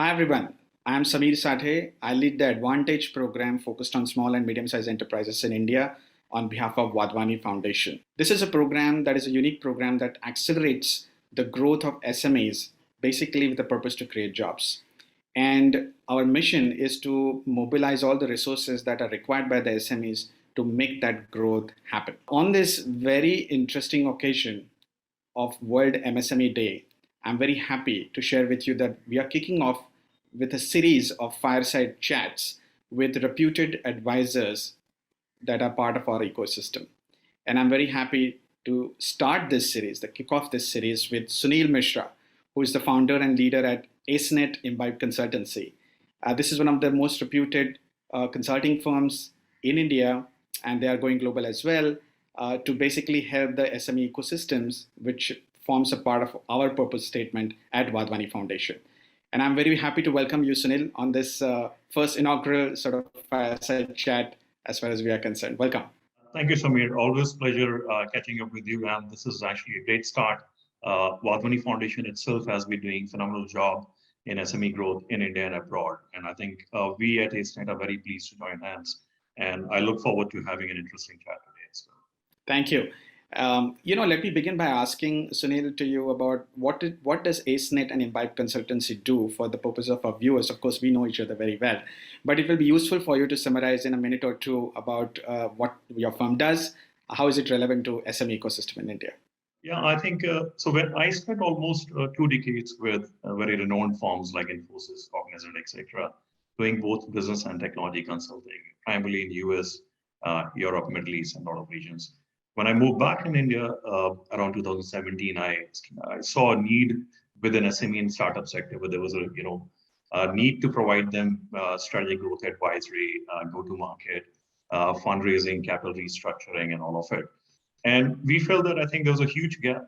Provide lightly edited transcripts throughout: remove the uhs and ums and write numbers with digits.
Hi everyone, I am Samir Sathe. I lead the Advantage program focused on small and medium-sized enterprises in India on behalf of Wadhwani Foundation. This is a program that is a unique program that accelerates the growth of SMEs, basically with the purpose to create jobs. And our mission is to mobilize all the resources that are required by the SMEs to make that growth happen. On this very interesting occasion of World MSME Day, I'm very happy to share with you that we are kicking off with a series of fireside chats with reputed advisors that are part of our ecosystem. And I'm very happy to start this series, the kick off this series with Sunil Mishra, who is the founder and leader at AceNet Imbibe Consultancy. This is one of the most reputed consulting firms in India, and they are going global as well to basically help the SME ecosystems, which forms a part of our purpose statement at Wadhwani Foundation. And I'm very happy to welcome you, Sunil, on this first inaugural sort of fireside chat as far as we are concerned. Welcome. Thank you, Samir. Always pleasure catching up with you. And this is actually a great start. Wadhwani Foundation itself has been doing a phenomenal job in SME growth in India and abroad. And I think we at AceNet are very pleased to join hands. And I look forward to having an interesting chat today as well. Thank you. Let me begin by asking Sunil to you about what does AceNet and Imbibe Consultancy do for the purpose of our viewers. Of course, we know each other very well, but it will be useful for you to summarize in a minute or two about what your firm does. How is it relevant to SME ecosystem in India? Yeah, I think so. When I spent almost 2 decades with very renowned firms like Infosys, Cognizant, etc., doing both business and technology consulting, primarily in US, Europe, Middle East, and a lot of regions. When I moved back in India around 2017, I saw a need within SME and startup sector where there was a need to provide them strategic growth advisory, go-to-market, fundraising, capital restructuring, and all of it. And we felt that I think there was a huge gap.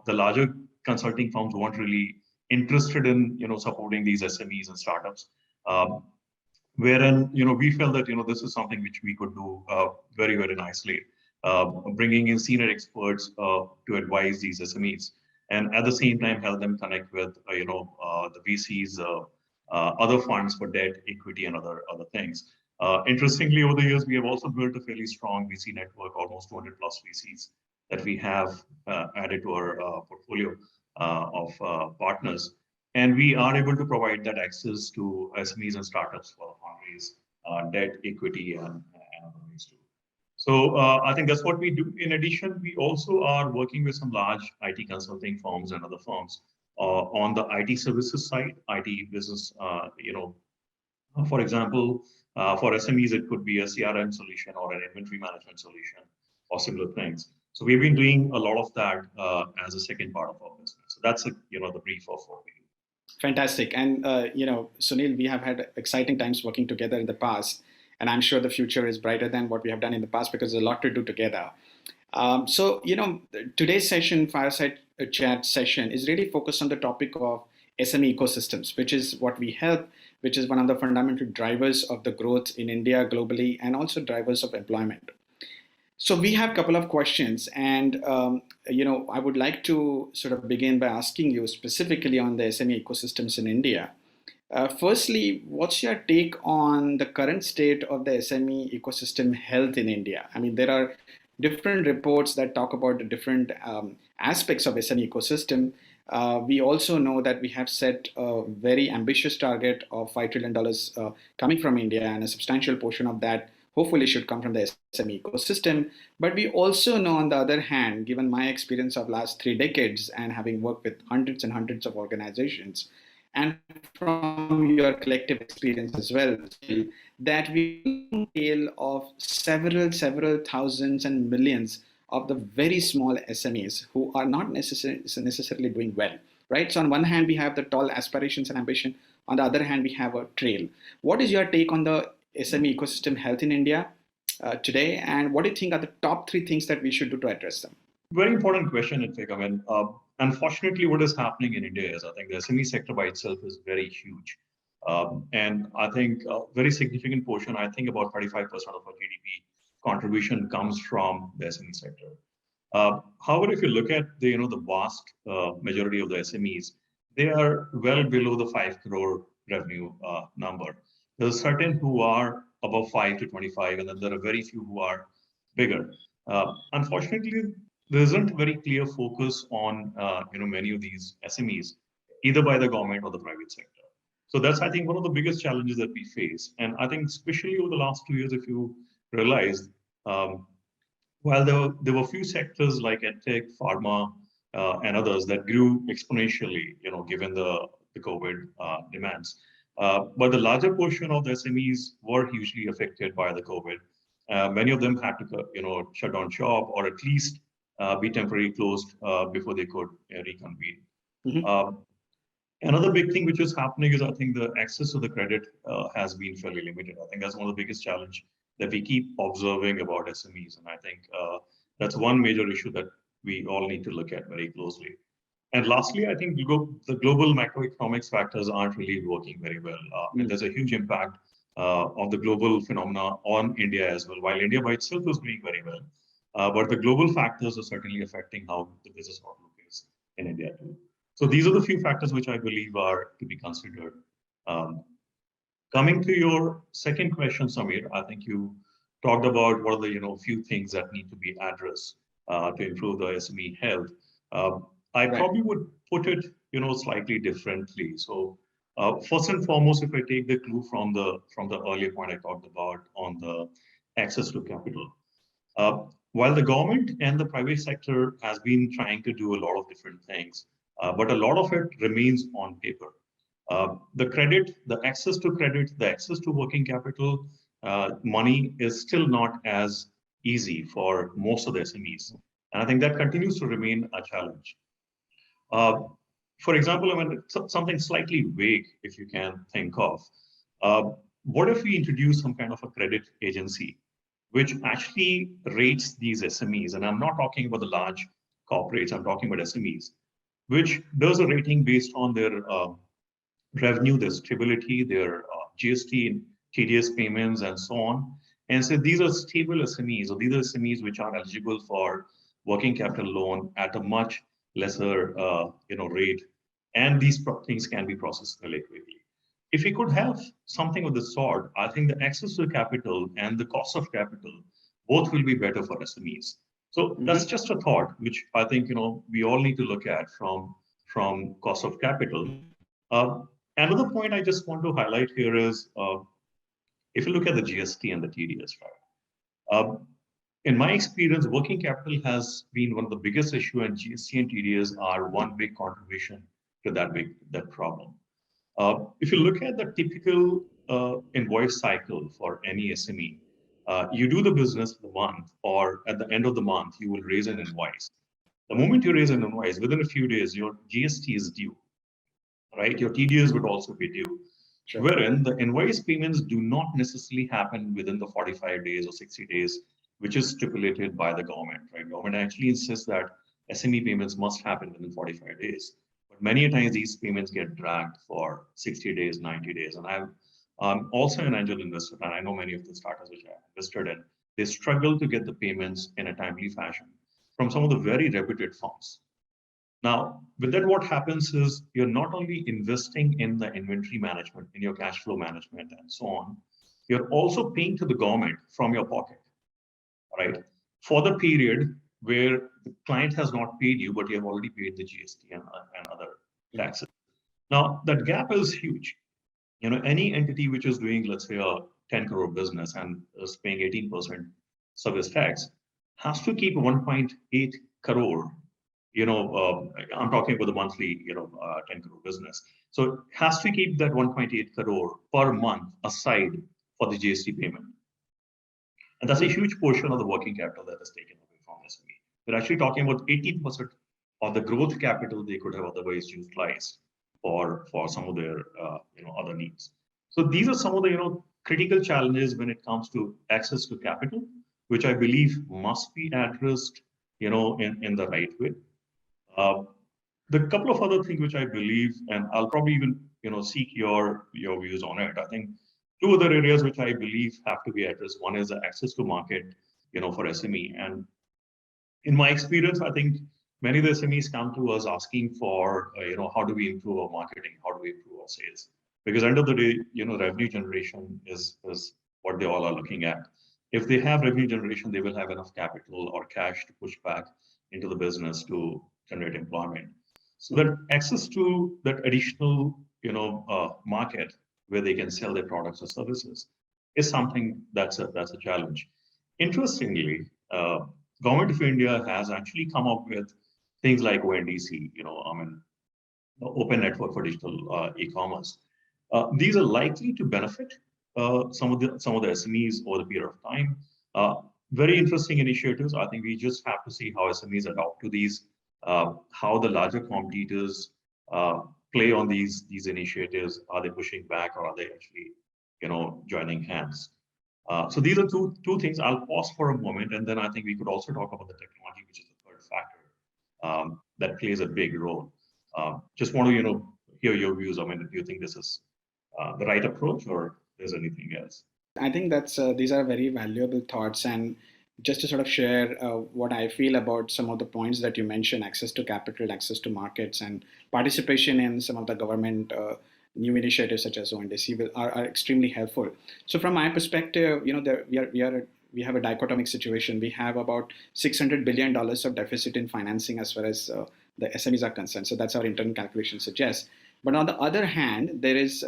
The larger consulting firms weren't really interested in supporting these SMEs and startups. Wherein we felt that this is something which we could do very, very nicely. Bringing in senior experts to advise these SMEs, and at the same time help them connect with the VCs, other funds for debt, equity, and other things. Interestingly, over the years, we have also built a fairly strong VC network, almost 200 plus VCs that we have added to our portfolio of partners, and we are able to provide that access to SMEs and startups for fundraise, debt, equity, and other ways too. So I think that's what we do. In addition, we also are working with some large IT consulting firms and other firms on the IT services side, IT business. For example, for SMEs, it could be a CRM solution or an inventory management solution or similar things. So we've been doing a lot of that as a second part of our business. So that's the brief of what we do. Fantastic. And, Sunil, we have had exciting times working together in the past. And I'm sure the future is brighter than what we have done in the past because there's a lot to do together. Today's session, fireside chat session, is really focused on the topic of SME ecosystems, which is what we help, which is one of the fundamental drivers of the growth in India globally and also drivers of employment. So we have a couple of questions, and I would like to sort of begin by asking you specifically on the SME ecosystems in India. Firstly, what's your take on the current state of the SME ecosystem health in India? I mean, there are different reports that talk about the different aspects of SME ecosystem. We also know that we have set a very ambitious target of $5 trillion coming from India, and a substantial portion of that hopefully should come from the SME ecosystem. But we also know, on the other hand, given my experience of last 3 decades and having worked with hundreds and hundreds of organizations, and from your collective experience as well, that we tale of several thousands and millions of the very small SMEs who are not necessarily doing well, right? So on one hand, we have the tall aspirations and ambition. On the other hand, we have a trail. What is your take on the SME ecosystem health in India today? And what do you think are the top 3 things that we should do to address them? Very important question, in fact. I mean, unfortunately, what is happening in India is I think the SME sector by itself is very huge. And I think a very significant portion, I think about 35% of our GDP contribution comes from the SME sector. However, if you look at the vast majority of the SMEs, they are well below the 5 crore revenue number. There's certain who are above 5 to 25, and then there are very few who are bigger. Unfortunately, there isn't very clear focus on many of these SMEs, either by the government or the private sector. So that's, I think, one of the biggest challenges that we face. And I think especially over the last 2 years, if you realize, while there were few sectors like edtech, pharma, and others that grew exponentially, given the COVID demands. But the larger portion of the SMEs were hugely affected by the COVID. Many of them had to, shut down shop or at least be temporarily closed before they could reconvene. Mm-hmm. Another big thing which is happening is I think the access to the credit has been fairly limited. I think that's one of the biggest challenge that we keep observing about SMEs. And I think that's one major issue that we all need to look at very closely. And lastly, I think the global macroeconomics factors aren't really working very well. And there's a huge impact of the global phenomena on India as well, while India by itself is doing very well. But the global factors are certainly affecting how the business outlook is in India too. So these are the few factors which I believe are to be considered. Coming to your second question, Samir, I think you talked about what are the few things that need to be addressed to improve the SME health. I probably would put it slightly differently. So first and foremost, if I take the clue from the earlier point I talked about on the access to capital. While the government and the private sector has been trying to do a lot of different things, but a lot of it remains on paper. The access to credit, the access to working capital, money is still not as easy for most of the SMEs. And I think that continues to remain a challenge. For example, I mean, something slightly vague, if you can think of. What if we introduce some kind of a credit agency which actually rates these SMEs? And I'm not talking about the large corporates, I'm talking about SMEs, which does a rating based on their revenue, their stability, their GST and TDS payments, and so on. And so these are stable SMEs, or these are SMEs which are eligible for working capital loan at a much lesser rate, and these things can be processed really quickly. If we could have something of the sort, I think the access to capital and the cost of capital both will be better for SMEs. So that's just a thought, which I think we all need to look at from cost of capital. Another point I just want to highlight here is if you look at the GST and the TDS, right? In my experience, working capital has been one of the biggest issue, and GST and TDS are one big contribution to that problem. If you look at the typical invoice cycle for any SME, you do the business for the month, or at the end of the month, you will raise an invoice. The moment you raise an invoice, within a few days, your GST is due, right? Your TDS would also be due. Sure. Wherein the invoice payments do not necessarily happen within the 45 days or 60 days, which is stipulated by the government, right? Government actually insists that SME payments must happen within 45 days. But many times these payments get dragged for 60 days, 90 days. And I'm also an angel investor, and I know many of the startups which I invested in, they struggle to get the payments in a timely fashion from some of the very reputed firms. Now, with that, what happens is you're not only investing in the inventory management, in your cash flow management, and so on, you're also paying to the government from your pocket, right? For the period where the client has not paid you, but you have already paid the GST and other taxes. Now, that gap is huge. Any entity which is doing, let's say, a 10 crore business and is paying 18% service tax has to keep 1.8 crore. I'm talking about the monthly, 10 crore business. So it has to keep that 1.8 crore per month aside for the GST payment. And that's a huge portion of the working capital that is taken away from SME. We're actually talking about 18% of the growth capital they could have otherwise utilized for some of their other needs. So these are some of the critical challenges when it comes to access to capital, which I believe must be addressed in the right way. The couple of other things which I believe, and I'll probably even seek your views on it. I think two other areas which I believe have to be addressed. One is the access to market, for SME. And in my experience, I think many of the SMEs come to us asking for, how do we improve our marketing? How do we improve our sales? because end of the day, revenue generation is what they all are looking at. If they have revenue generation, they will have enough capital or cash to push back into the business to generate employment. So that access to that additional, market where they can sell their products or services is something that's a challenge. Interestingly, Government of India has actually come up with things like ONDC, Open Network for Digital E-commerce. These are likely to benefit some of the SMEs over the period of time. Very interesting initiatives. I think we just have to see how SMEs adopt to these, how the larger competitors play on these initiatives. Are they pushing back, or are they actually, joining hands? So these are two things. I'll pause for a moment, and then I think we could also talk about the technology, which is the third factor that plays a big role. Just want to, hear your views. I mean, do you think this is the right approach, or there's anything else? I think that's these are very valuable thoughts, and just to sort of share what I feel about some of the points that you mentioned: access to capital, access to markets, and participation in some of the government new initiatives such as ONDC are extremely helpful. So from my perspective, we have a dichotomic situation. We have about $600 billion of deficit in financing as far as the SMEs are concerned. So that's our internal calculation suggests. But on the other hand, there is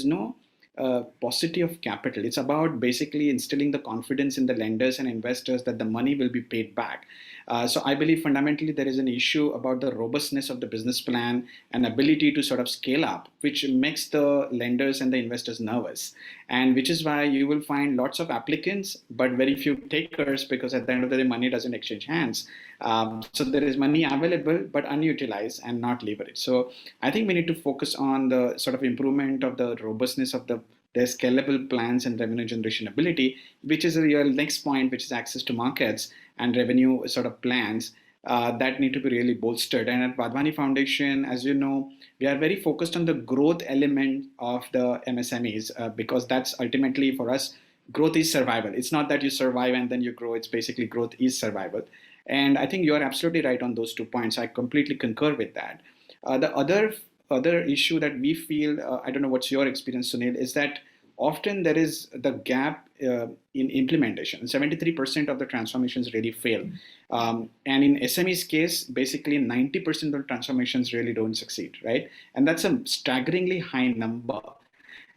no paucity of capital. It's about basically instilling the confidence in the lenders and investors that the money will be paid back. So I believe fundamentally there is an issue about the robustness of the business plan and ability to sort of scale up, which makes the lenders and the investors nervous. And which is why you will find lots of applicants, but very few takers, because at the end of the day, money doesn't exchange hands. So there is money available, but unutilized and not leveraged. So I think we need to focus on the sort of improvement of the robustness of their scalable plans and revenue generation ability, which is your next point, which is access to markets and revenue sort of plans that need to be really bolstered. And at Wadhwani Foundation, as you know, we are very focused on the growth element of the MSMEs because that's ultimately for us, growth is survival. It's not that you survive and then you grow. It's basically growth is survival. And I think you're absolutely right on those 2 points. I completely concur with that. The other issue that we feel, I don't know what's your experience, Sunil, is that often there is the gap in implementation. 73% of the transformations really fail. And in SME's case, basically 90% of the transformations really don't succeed, right? And that's a staggeringly high number.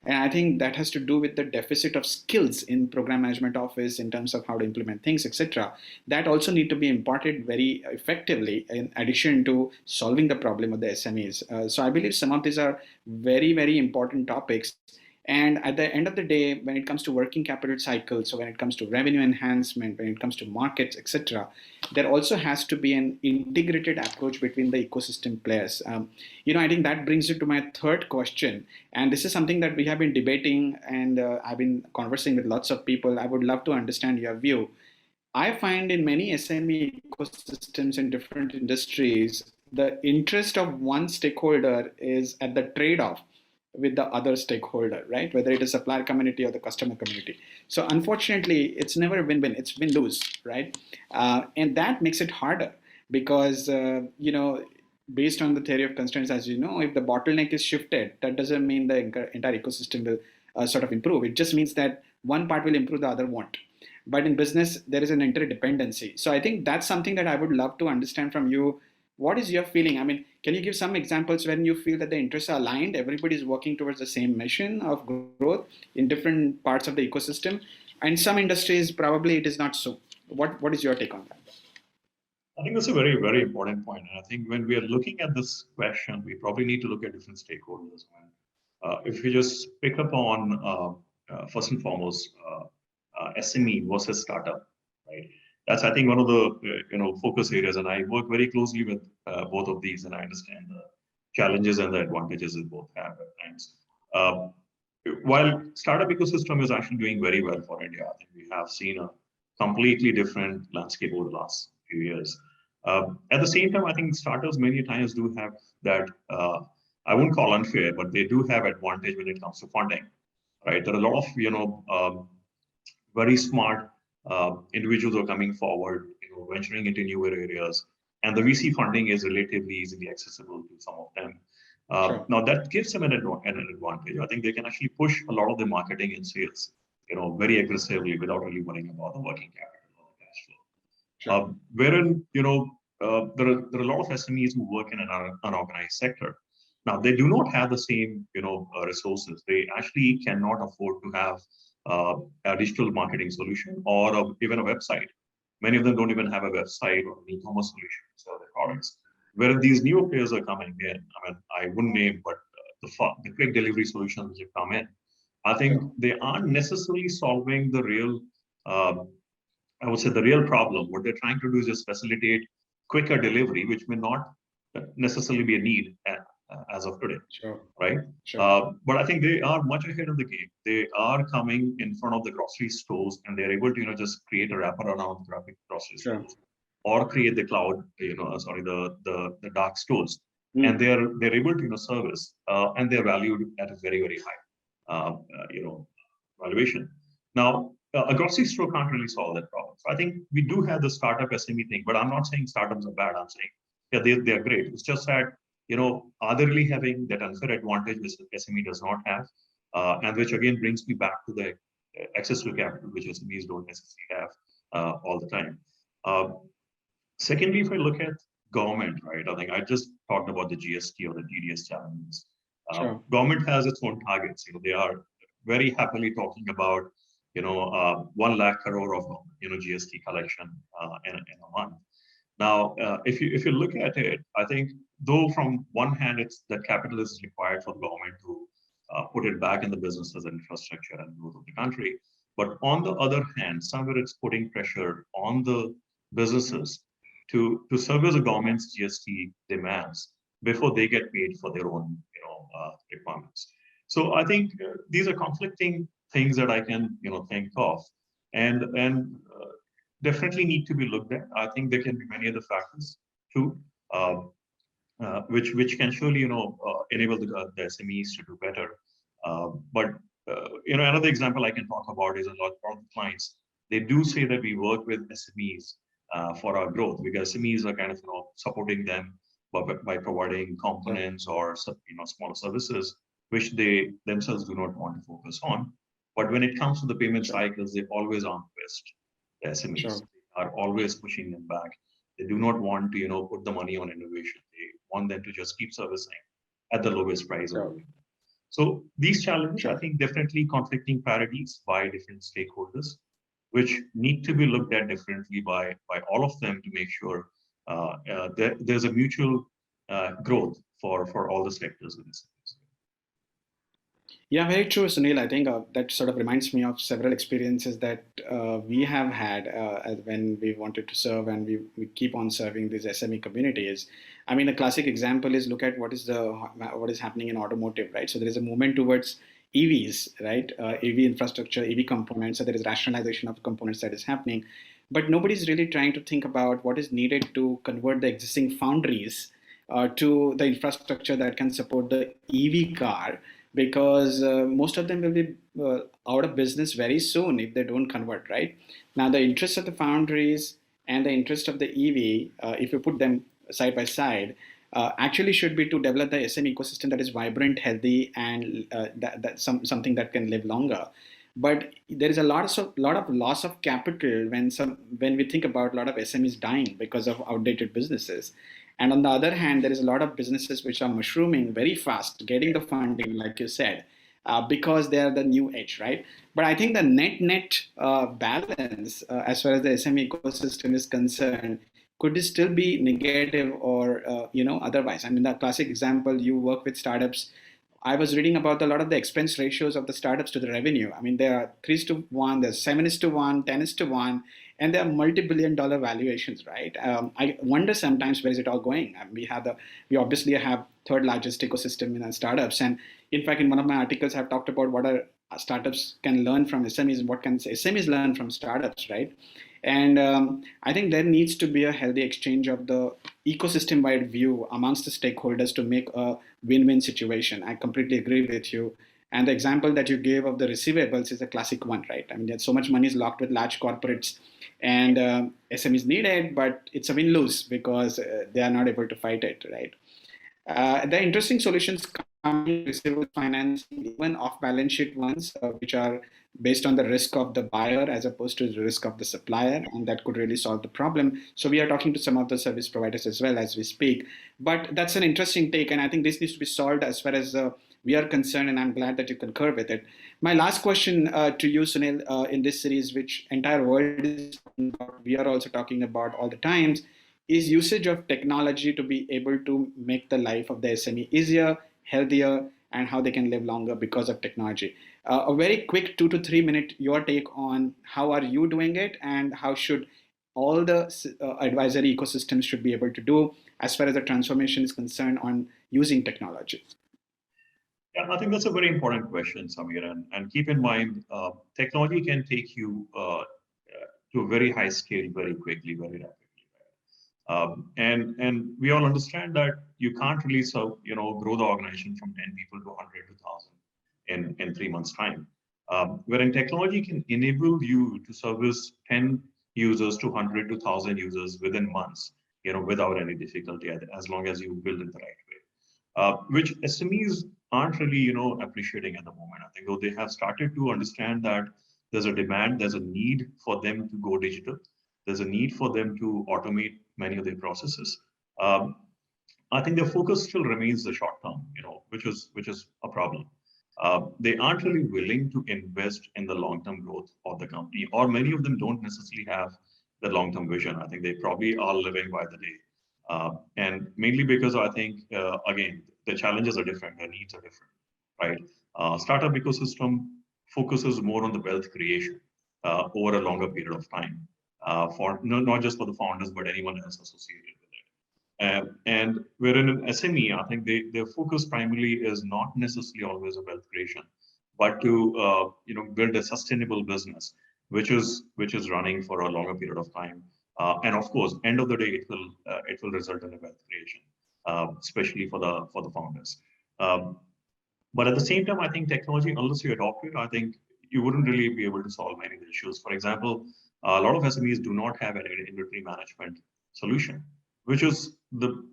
And I think that has to do with the deficit of skills in program management office in terms of how to implement things, etc. That also need to be imparted very effectively in addition to solving the problem of the SMEs. So I believe some of these are very, very important topics. And at the end of the day, when it comes to working capital cycles, so when it comes to revenue enhancement, when it comes to markets, etc., there also has to be an integrated approach between the ecosystem players. I think that brings you to my third question. And this is something that we have been debating and I've been conversing with lots of people. I would love to understand your view. I find in many SME ecosystems in different industries, the interest of one stakeholder is at the trade-off with the other stakeholder, right? Whether it is supplier community or the customer community. So unfortunately, it's never win-win, it's win-lose, right? And that makes it harder because, based on the theory of constraints, as you know, if the bottleneck is shifted, that doesn't mean the entire ecosystem will sort of improve. It just means that one part will improve, the other won't. But in business, there is an interdependency. So I think that's something that I would love to understand from you. What is your feeling? I mean, can you give some examples when you feel that the interests are aligned, everybody's working towards the same mission of growth in different parts of the ecosystem? And some industries, probably it is not so. What is your take on that? I think that's a very, very important point. And I think when we are looking at this question, we probably need to look at different stakeholders. If you just pick up on, first and foremost, SME versus startup, right? That's, I think, one of the focus areas, and I work very closely with both of these, and I understand the challenges and the advantages that both have at times. While startup ecosystem is actually doing very well for India, I think we have seen a completely different landscape over the last few years. At the same time, I think startups many times do have that, I wouldn't call unfair, but they do have advantage when it comes to funding, right? There are a lot of very smart individuals are coming forward, venturing into newer areas, and the VC funding is relatively easily accessible to some of them. Sure. Now that gives them an advantage. I think they can actually push a lot of the marketing and sales, very aggressively without really worrying about the working capital or the cash flow. Sure. Wherein, there are a lot of SMEs who work in an unorganized sector. Now, they do not have the same, resources. They actually cannot afford to have a digital marketing solution or even a website. Many of them don't even have a website or an e-commerce solution to sell their products. Where these newer players are coming in, I mean, I wouldn't name, but the quick delivery solutions which have come in, I think Sure. they aren't necessarily solving the real uh, I would say the real problem. What they're trying to do is just facilitate quicker delivery, which may not necessarily be a need as of today, Sure. right? Sure. But I think they are much ahead of the game. They are coming in front of the grocery stores and they're able to, just create a wrapper around the grocery Sure. stores or create the cloud, the dark stores. And Mm. they're able to, service and they're valued at a very, very high, valuation. Now, a grocery store can't really solve that problem. So I think we do have the startup SME thing, but I'm not saying startups are bad. I'm saying, yeah, they're great. It's just that, are they really having that unfair advantage which the SME does not have? And which again brings me back to the access to capital, which SMEs don't necessarily have all the time. Uh, Secondly, if I look at government, right, I think I just talked about the GST or the TDS challenges. Sure. Government has its own targets. They are very happily talking about 1 lakh crore of GST collection in a month. Now, if you look at it, I think though from one hand it's that capital is required for the government to put it back in the businesses and infrastructure and growth of the country, but on the other hand, somewhere it's putting pressure on the businesses to service the government's GST demands before they get paid for their own requirements. So I think these are conflicting things that I can think of, and definitely need to be looked at. I think there can be many other factors too, uh, which can surely enable the SMEs to do better. But another example I can talk about is a lot of clients. They do say that we work with SMEs for our growth because SMEs are kind of supporting them by providing Yeah. components or smaller services which they themselves do not want to focus on. But when it comes to the payment Sure. cycles, they always on twist. The SMEs Sure. are always pushing them back. They do not want to put the money on innovation. They want them to just keep servicing at the lowest price Sure. available. So these challenges, I Sure. think, definitely conflicting priorities by different stakeholders, which need to be looked at differently by all of them to make sure there's a mutual growth for all the sectors in this. Yeah, very true, Sunil. I think that sort of reminds me of several experiences that we have had when we wanted to serve and we keep on serving these SME communities. I mean, a classic example is look at what is happening in automotive, right? So there is a movement towards EVs, right? EV infrastructure, EV components. So there is rationalization of components that is happening, but nobody's really trying to think about what is needed to convert the existing foundries to the infrastructure that can support the EV car, because most of them will be out of business very soon if they don't convert, right? Now, the interest of the foundries and the interest of the EV, if you put them side by side, actually should be to develop the SME ecosystem that is vibrant, healthy, and something that can live longer. But there is a lot of loss of capital when we think about a lot of SMEs dying because of outdated businesses. And on the other hand, there is a lot of businesses which are mushrooming very fast, getting the funding, like you said, because they are the new age, right? But I think the net balance, as far as the SME ecosystem is concerned, could it still be negative or otherwise? I mean, the classic example, you work with startups. I was reading about a lot of the expense ratios of the startups to the revenue. I mean, there are 3:1, there's 7:1, 10:1, and there are multi-billion-dollar valuations, right? I wonder sometimes where is it all going? I mean, we obviously have third largest ecosystem in our startups, and in fact, in one of my articles, I've talked about what are startups can learn from SMEs and what can SMEs learn from startups, right? And I think there needs to be a healthy exchange of the ecosystem-wide view amongst the stakeholders to make a win-win situation. I completely agree with you. And the example that you gave of the receivables is a classic one, right? I mean, there's so much money is locked with large corporates, and SMEs need it, but it's a win-lose because they are not able to fight it, right? The interesting solutions come in receivable financing, even off-balance sheet ones, which are based on the risk of the buyer as opposed to the risk of the supplier, and that could really solve the problem. So we are talking to some of the service providers as well as we speak. But that's an interesting take, and I think this needs to be solved as far as we are concerned, and I'm glad that you concur with it. My last question to you, Sunil, in this series, which entire world is talking about, we are also talking about all the times, is usage of technology to be able to make the life of the SME easier, healthier, and how they can live longer because of technology. A very quick 2 to 3 minute, your take on how are you doing it and how should all the advisory ecosystems should be able to do as far as the transformation is concerned on using technology. Yeah, I think that's a very important question, Samir. And keep in mind, technology can take you to a very high scale very quickly, very rapidly. And we all understand that you can't really grow the organization from 10 people to 100 to 1,000 in 3 months' time. Wherein technology can enable you to service 10 users to 100 to 1,000 users within months, without any difficulty, as long as you build it the right way. Which SMEs aren't really, appreciating at the moment. I think though they have started to understand that there's a demand, there's a need for them to go digital. There's a need for them to automate many of their processes. Um, I think their focus still remains the short term, which is a problem. They aren't really willing to invest in the long term growth of the company, or many of them don't necessarily have the long term vision. I think they probably are living by the day, and mainly because I think again the challenges are different, their needs are different, right? Startup ecosystem focuses more on the wealth creation over a longer period of time, for not just for the founders but anyone else associated with it. And wherein an SME, I think their focus primarily is not necessarily always a wealth creation, but to build a sustainable business, which is running for a longer period of time. And of course, end of the day, it will result in a wealth creation, especially for the founders. Um, but at the same time, I think technology, unless you adopt it, I think you wouldn't really be able to solve many of the issues. For example, a lot of SMEs do not have an inventory management solution, which is the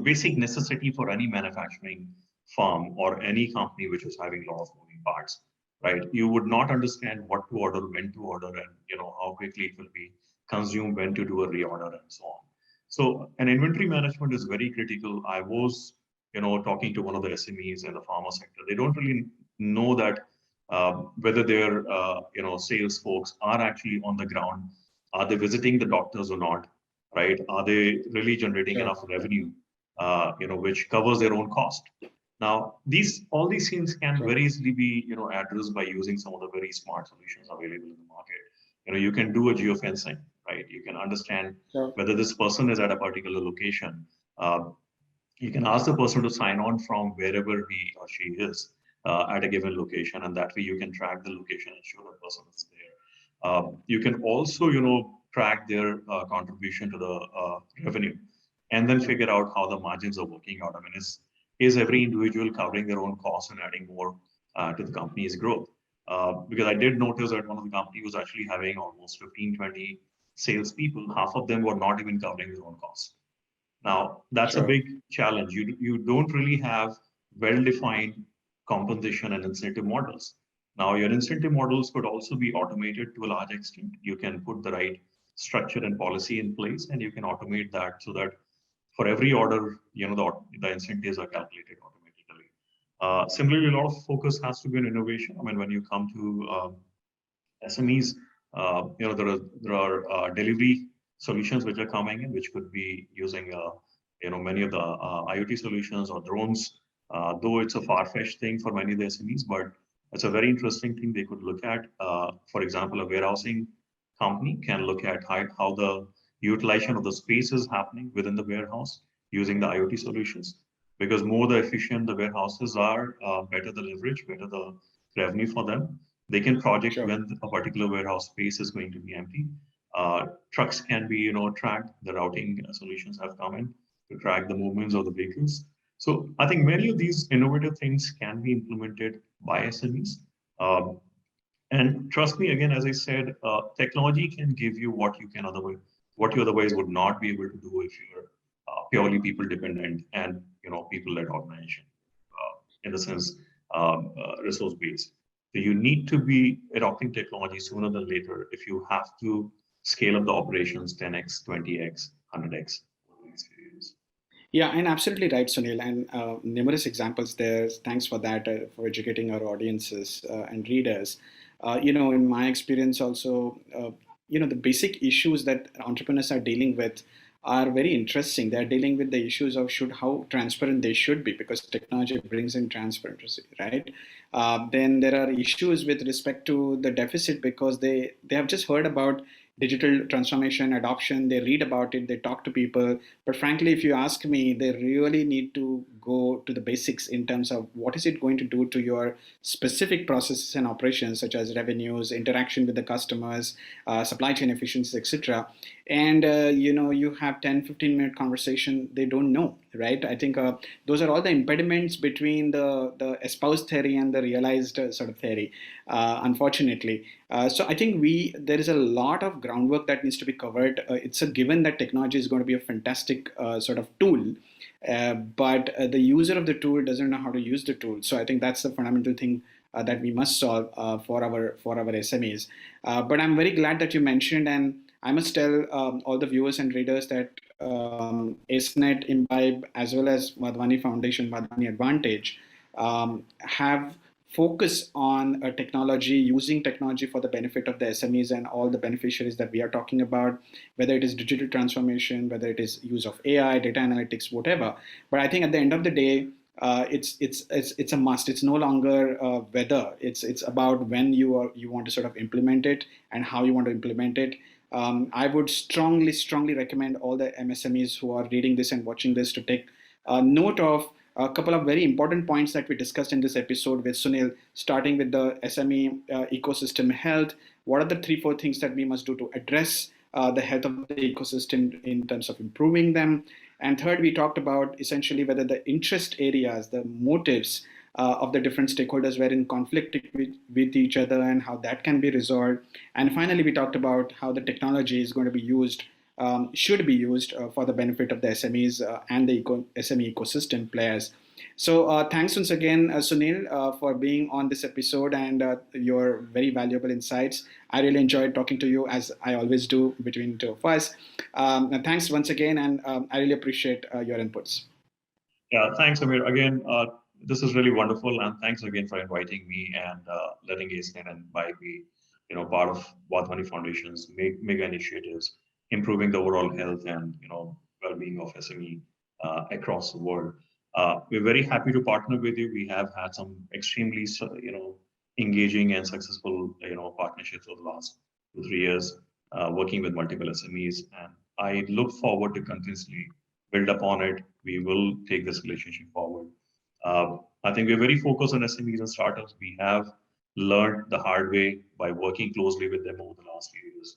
basic necessity for any manufacturing firm or any company which is having a lot of moving parts, right? You would not understand what to order, when to order, and how quickly it will be consumed, when to do a reorder, and so on. So an inventory management is very critical. I was talking to one of the SMEs in the pharma sector. They don't really know that whether their sales folks are actually on the ground, are they visiting the doctors or not, right? Are they really generating Sure. enough revenue, which covers their own cost? Now, all these things can Sure. very easily be addressed by using some of the very smart solutions available in the market. You can do a geofencing, right? You can understand Sure. whether this person is at a particular location. Uh, you can ask the person to sign on from wherever he or she is at a given location, and that way you can track the location and show the person is there. You can also, track their contribution to the revenue, and then figure out how the margins are working out. I mean, is every individual covering their own costs and adding more to the company's growth? Because I did notice that one of the company was actually having almost 15, 20 salespeople. Half of them were not even covering their own costs. Now, that's a Sure. big challenge. You don't really have well-defined compensation and incentive models. Now, your incentive models could also be automated to a large extent. You can put the right structure and policy in place, and you can automate that so that for every order, the incentives are calculated automatically. Similarly, a lot of focus has to be on innovation. I mean, when you come to SMEs, there are delivery solutions which are coming in, which could be using many of the IoT solutions or drones. Though it's a far-fetched thing for many of the SMEs, but it's a very interesting thing they could look at. For example, a warehousing company can look at how the utilization of the space is happening within the warehouse using the IoT solutions. Because more the efficient the warehouses are, better the leverage, better the revenue for them. They can project Sure. when a particular warehouse space is going to be empty. Trucks can be, tracked. The routing solutions have come in to track the movements of the vehicles. So I think many of these innovative things can be implemented by SMEs. Um, and trust me, again, as I said, technology can give you what you otherwise would not be able to do if you're purely people dependent and people-led organization in the sense resource based. So you need to be adopting technology sooner than later if you have to scale up the operations 10x, 20x, 100x over the next few years. Yeah, and absolutely right, Sunil, and numerous examples there. Thanks for that, for educating our audiences and readers. In my experience, also, the basic issues that entrepreneurs are dealing with are very interesting. They're dealing with the issues of how transparent they should be, because technology brings in transparency, right? Then there are issues with respect to the deficit, because they have just heard about digital transformation adoption. They read about it, they talk to people, but frankly, if you ask me, they really need to go to the basics in terms of what is it going to do to your specific processes and operations, such as revenues, interaction with the customers, supply chain efficiency, etc. And you have 10-15 minute conversation, they don't know, right? I think those are all the impediments between the espoused theory and the realized sort of theory, unfortunately. So I think there is a lot of groundwork that needs to be covered. It's a given that technology is going to be a fantastic sort of tool, but the user of the tool doesn't know how to use the tool. So I think that's the fundamental thing that we must solve for our SMEs. But I'm very glad that you mentioned, and I must tell all the viewers and readers that AceNet, Imbibe, as well as Wadhwani Foundation, Wadhwani Advantage, have focus on technology, using technology for the benefit of the SMEs and all the beneficiaries that we are talking about, whether it is digital transformation, whether it is use of AI, data analytics, whatever. But I think at the end of the day, it's a must. It's no longer whether. It's about when you want to sort of implement it and how you want to implement it. I would strongly recommend all the MSMEs who are reading this and watching this to take note of a couple of very important points that we discussed in this episode with Sunil, starting with the SME ecosystem health. What are the 3-4 things that we must do to address the health of the ecosystem in terms of improving them? And third, we talked about essentially whether the interest areas, the motives of the different stakeholders were in conflict with each other and how that can be resolved. And finally, we talked about how the technology is going to be used, should be used for the benefit of the SMEs and the SME ecosystem players. So thanks once again, Sunil, for being on this episode and your very valuable insights. I really enjoyed talking to you, as I always do between two of us. Thanks once again, and I really appreciate your inputs. Yeah, thanks, Samir. Again, this is really wonderful, and thanks again for inviting me and letting AceNet and BIBE be, part of Wadhwani Foundation's mega initiatives, improving the overall health and well-being of SME across the world. We're very happy to partner with you. We have had some extremely engaging and successful partnerships over the last 2-3 years, working with multiple SMEs, and I look forward to continuously build upon it. We will take this relationship forward. I think we're very focused on SMEs and startups. We have learned the hard way by working closely with them over the last few years.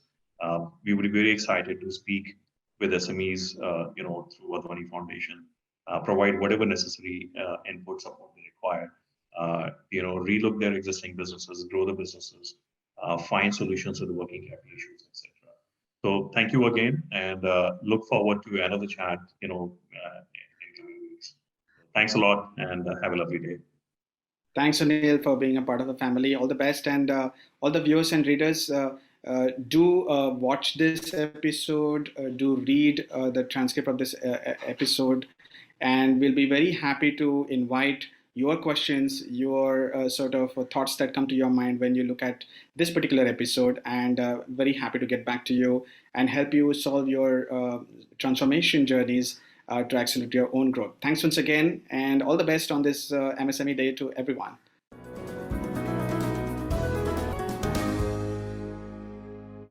We would be very excited to speak with SMEs, through Wadhwani Foundation, provide whatever necessary input support they require. Relook their existing businesses, grow the businesses, find solutions to the working capital issues, etc. So thank you again, and look forward to another chat, in coming weeks. Thanks a lot, and have a lovely day. Thanks, Sunil, for being a part of the family. All the best, and all the viewers and readers, do watch this episode, do read the transcript of this episode, and we'll be very happy to invite your questions, your sort of thoughts that come to your mind when you look at this particular episode, and very happy to get back to you and help you solve your transformation journeys to accelerate your own growth. Thanks once again, and all the best on this MSME Day to everyone.